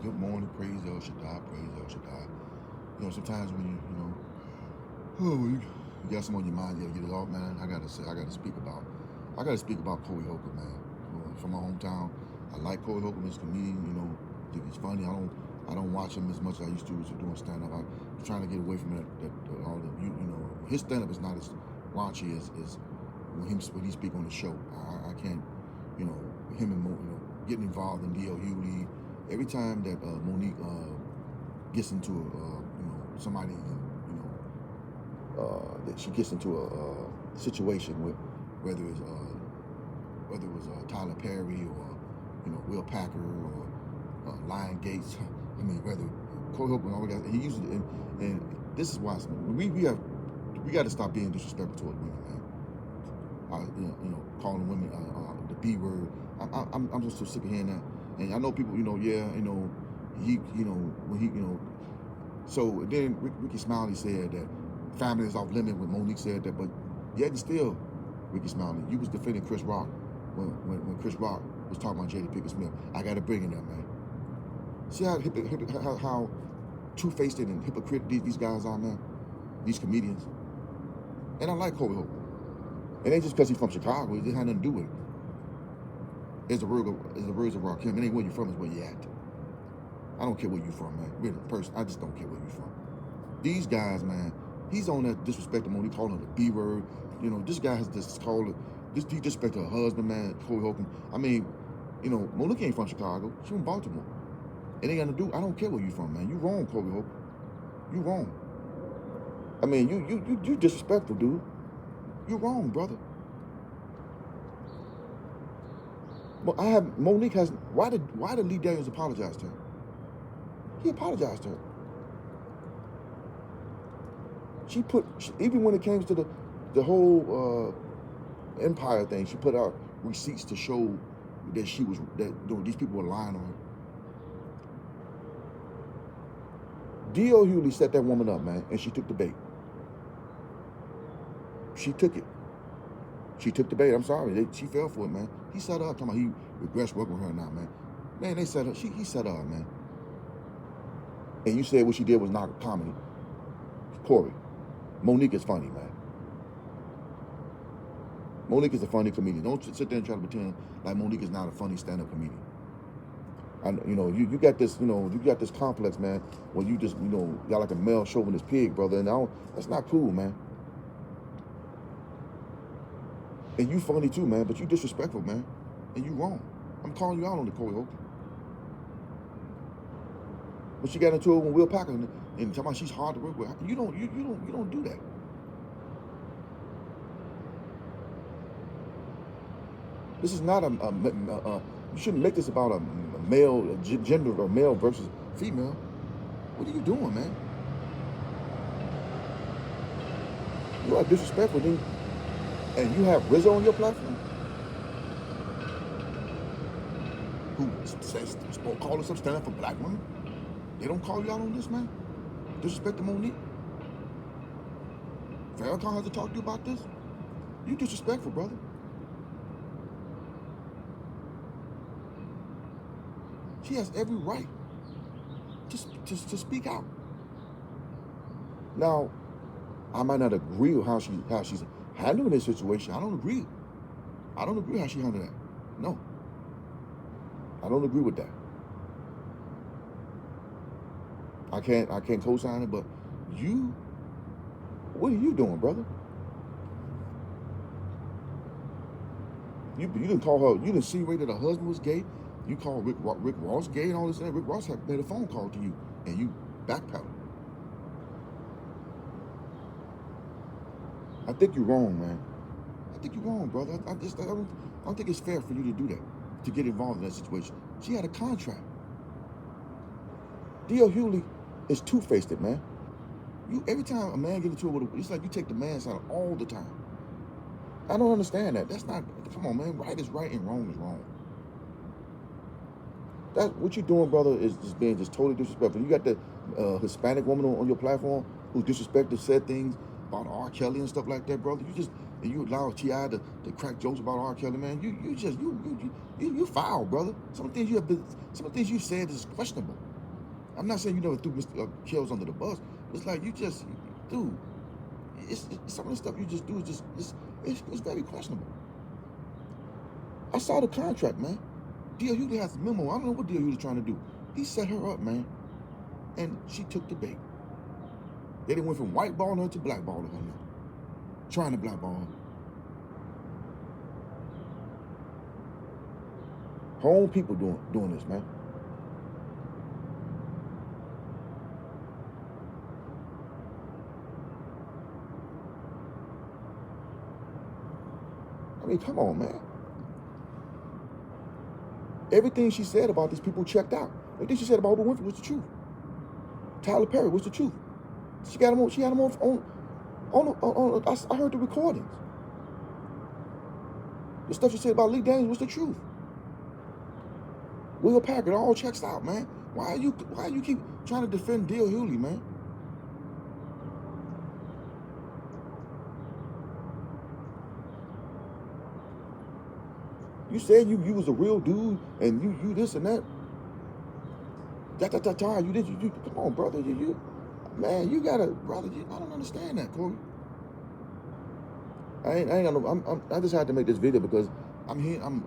good morning, praise El Shaddai, praise El Shaddai. Sometimes when you got something on your mind, you get it off, man. I gotta speak about Corey Holcomb, man. From my hometown, I like Corey Holcomb as a comedian. Think he's funny. I don't watch him as much as I used to doing stand up. I'm trying to get away from all the his stand up is not as raunchy as when he speak on the show. I can't, him and getting involved in D.L. Hughley. Every time that Monique gets into somebody, that she gets into a situation with, whether it was Tyler Perry or Will Packer or Lion Gates. I mean, whether Corey Holcomb, all the guys, he uses it, and this is why we got to stop being disrespectful towards women, man. Calling women the B word. I'm just so sick of hearing that. And I know people, So then Ricky Smiley said that family is off limit when Monique said that, but yet and still, Ricky Smiley, you was defending Chris Rock when Chris Rock was talking about Jada Pinkett Smith. I got to bring in that, man. See how two-faced and hypocrite these guys are, man. These comedians. And I like Corey Holcomb. It ain't just because he's from Chicago. It had nothing to do with it. It's the words of Rakim. It ain't where you from, it's where you at. I don't care where you from, man. Really, I just don't care where you from. These guys, man, he's on that disrespect to Monique, calling her the B word. This guy has just called her, he disrespected her husband, man, Corey Holcomb. I mean, Monique ain't from Chicago. She's from Baltimore. It ain't got to do, I don't care where you from, man. You wrong, Corey Holcomb. You wrong. I mean, you disrespectful, dude. You wrong, brother. But Monique has, why did Lee Daniels apologize to her? He apologized to her. Even when it came to the whole Empire thing, she put out receipts to show that these people were lying on her. D.L. Hughley set that woman up, man, and she took the bait. She took it. She took the bait. I'm sorry. She fell for it, man. He set her up. Talking about he regrets working with her now, man. Man, he set her up, man. And you said what she did was not comedy. Corey. Monique is funny, man. Monique is a funny comedian. Don't sit there and try to pretend like Monique is not a funny stand-up comedian. You got this complex, man, where you just, got like a male chauvinist pig, brother, and that's not cool, man. And you funny too, man, but you disrespectful, man, and you wrong. I'm calling you out on the Corey Holcomb. But she got into it with Will Packer and talking about she's hard to work with. You don't do that. This is not you shouldn't make this about a male gender or male versus female. What are you doing, man? You are disrespectful, and you have Rizzo on your platform, who says call herself stand up for black women. They don't call you out on this, man. Disrespect to Monique. Farrakhan has to talk to you about this. You disrespectful, brother. She has every right to speak out. Now, I might not agree with how she's handling this situation. I don't agree. I don't agree how she handled that. No. I don't agree with that. I can't co-sign it, but what are you doing, brother? You didn't call her, you didn't insinuate that her husband was gay. You called Rick Ross gay and all this, and Rick Ross had made a phone call to you, and you backpedaled. I think you're wrong, man. I think you're wrong, brother. I don't think it's fair for you to do that, to get involved in that situation. She had a contract. D.L. Hughley is two-faced, man. Every time a man gets into it it's like you take the man's side all the time. I don't understand that. That's not, come on, man. Right is right and wrong is wrong. That's what you're doing, brother, is just being just totally disrespectful. You got the Hispanic woman on your platform who disrespected, said things about R. Kelly and stuff like that, brother. and you allow T.I. to crack jokes about R. Kelly, man, you foul, brother. Some of the things you said is questionable. I'm not saying you never threw Mr. Kells under the bus. It's like dude, some of the stuff you just do is just it's very questionable. I saw the contract, man. D.L. Hughley has a memo. I don't know what D.L. Hughley's trying to do. He set her up, man, and she took the bait. They done went from whiteballing her to blackballing her now. Trying to blackball her. Her own people doing this, man. I mean, come on, man. Everything she said about these people checked out. Everything she said about Oprah Winfrey was the truth. Tyler Perry was the truth. She had him on I heard the recordings. The stuff she said about Lee Daniels was the truth. Will Packard all checks out, man. Why you keep trying to defend D.L. Hughley, man? You said you was a real dude and you this and that. You come on, brother. Man, you gotta, brother. I don't understand that, Corey. I ain't got no. I just had to make this video because I'm here. I'm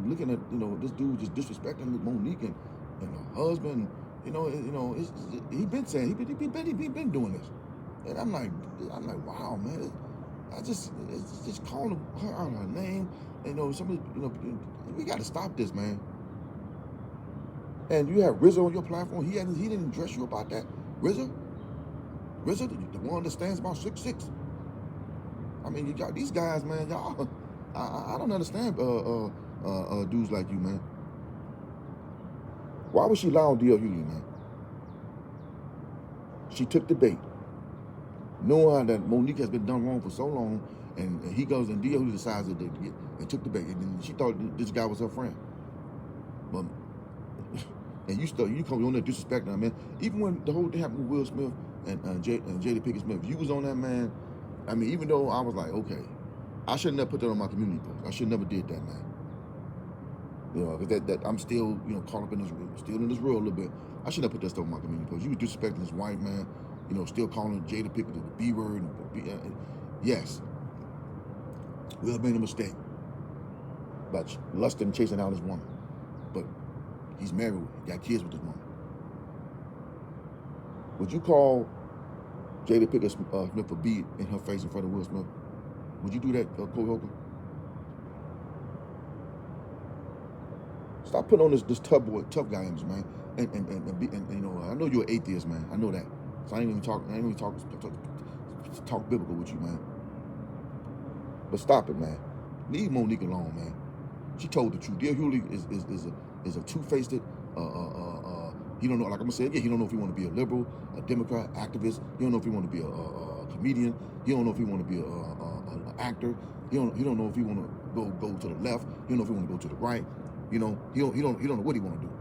looking at this dude just disrespecting Monique and her husband. He been saying he been doing this, and I'm like wow, man. It's just calling her out her name. We got to stop this, man. And you have Rizzo on your platform. He didn't address you about that. Rizzo, the one that stands about 6'6". I mean, you got these guys, man. Y'all, I don't understand dudes like you, man. Why would she lie on D.L. Hughley, man? She took the bait, knowing that Monique has been done wrong for so long, and he goes and D.L. Hughley decides that and took the bait, and she thought this guy was her friend. But and you come on there disrespecting her, man. Even when the whole thing happened with Will Smith and Jada Pinkett Smith, you was on that, man. I mean, even though I was like, okay, I should never put that on my community post. I should never did that, man. Because that I'm still, caught up in this, still in this world a little bit. I should never put that stuff on my community post. You was disrespecting his wife, man. Still calling Jada Pinkett the B word. Yes, Will made a mistake, but lusting and chasing out his woman. But he's married, got kids with this woman. Would you call Jada Pinkett Smith a B in her face in front of Will Smith? Would you do that, Corey Holcomb? Stop putting on this tough guy image, man. And I know you're an atheist, man. I know that. So I ain't even talk biblical with you, man. But stop it, man. Leave Monique alone, man. She told the truth. D.L. Hughley is a two-faced. He don't know. Like I'm gonna say again, he don't know if he want to be a liberal, a Democrat, activist. He don't know if he want to be a comedian. He don't know if he want to be an actor. He don't know if he want to go to the left. He don't know if he want to go to the right. He don't know what he want to do.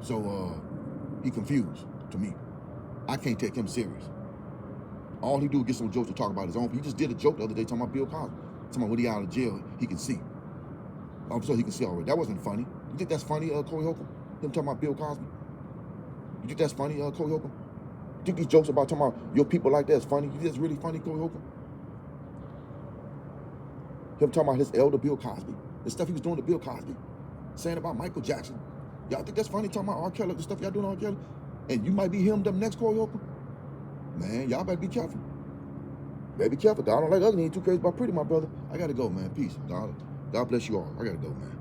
So he confused to me. I can't take him serious. All he do is get some jokes to talk about his own. He just did a joke the other day talking about Bill Cosby. Talking about when he out of jail, he can see. I'm sure he can see already. That wasn't funny. You think that's funny, Corey Holcomb? Him talking about Bill Cosby? You think that's funny, Corey Holcomb? You think these jokes about talking about your people like that is funny? You think that's really funny, Corey Holcomb? Him talking about his elder Bill Cosby, the stuff he was doing to Bill Cosby, saying about Michael Jackson. Y'all think that's funny, talking about R. Kelly, the stuff y'all doing to R. Kelly? And you might be him up next, Corey Holcomb? Man, y'all better be careful. Better be careful, dog. I don't like ugly. Ain't too crazy about pretty, my brother. I gotta go, man. Peace, dog. God bless you all. I gotta go, man.